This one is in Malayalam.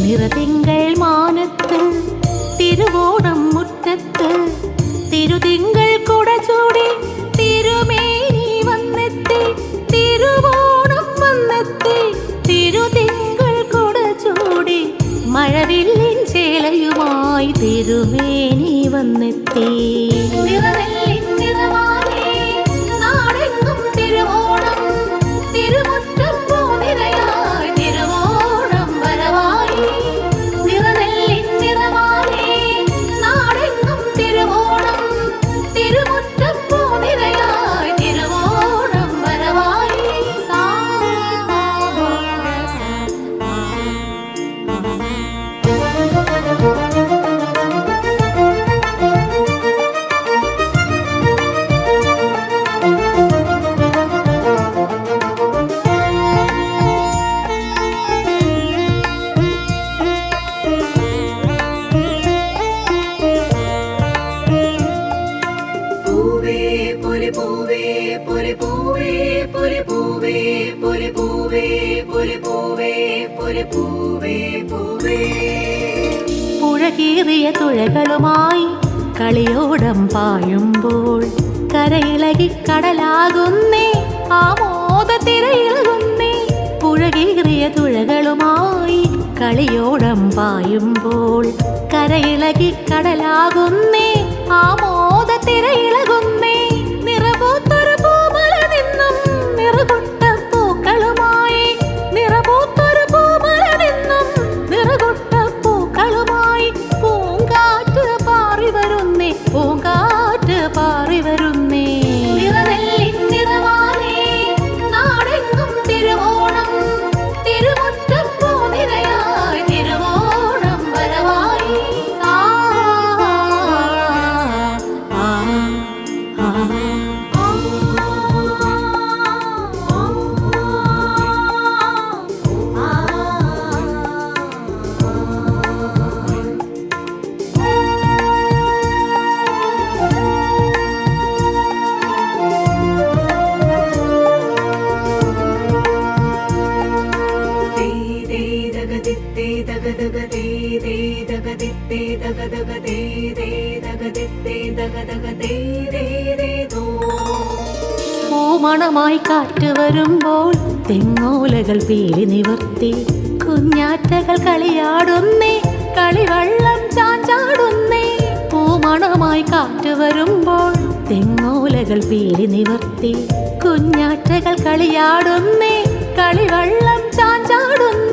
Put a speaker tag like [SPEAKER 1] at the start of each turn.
[SPEAKER 1] നിറതിങ്കൾ മാനത്ത് തിരുവോണം മുറ്റത്ത് തിരുതിങ്കൾ കുടചൂടി തിരുമേനി വന്നെത്തി തിരുവോണം വന്നെത്തി തിരുതിങ്കൾ കുടചൂടി മഴവില്ലിൻ ചേലയുമായി തിരുമേനി വന്നെത്തി. നിറവെള്ളിൻ നിറവാനേ നാടെങ്ങും തിരുവോണം തിരുമുറ്റം പൂനിരയായി തിരുവോണം വരവായി. നിറവെള്ളിൻ നിറവാനേ നാടെങ്ങും തിരുവോണം തിരുമുറ്റം പൂനിരയായി തിരുവോണം വരവായി. പുഴകീറിയ തുഴകളുമായി കളിയോടം പായുമ്പോൾ കരയിളകി കടലാകുന്നേ ആമോദത്തിരയിളകുന്നേ. പുഴകീറിയ തുഴകളുമായി കളിയോടം പായുമ്പോൾ കരയിളകി കടലാകുന്നേ ആമോദത്തിരയിളകുന്നേ. നിറപൂത്തൊരു പൂമല നിന്നും നിറകൊട്ട പൂക്കളുമായി നിറപൂത്തൊരു പൂമല നിന്നും നിറകൊട്ട പൂക്കളുമായി പൂങ്കാറ്റ് പാറി വരുന്നേ പൂങ്കാറ്റ് പാറി വരുന്നേ. നിറവെള്ളിൻ നിറവാനേ നാടെങ്ങും തിരുവോണം തിരുമുറ്റം പൂനിരയായി തിരുവോണം വരവായി. പൂമണമായി കാറ്റ് വരുമ്പോൾ തെങ്ങോലകൾ പീലി നിവർത്തി കുഞ്ഞാറ്റകൾ കളിയാടുന്നേ കളിവെള്ളം ചാഞ്ചാടുന്നേ. പൂമണമായി കാറ്റ് വരുമ്പോൾ തെങ്ങോലകൾ പീലി നിവർത്തി കുഞ്ഞാറ്റകൾ കളിയാടുന്നേ കളിവെള്ളം ചാഞ്ചാടുന്നേ.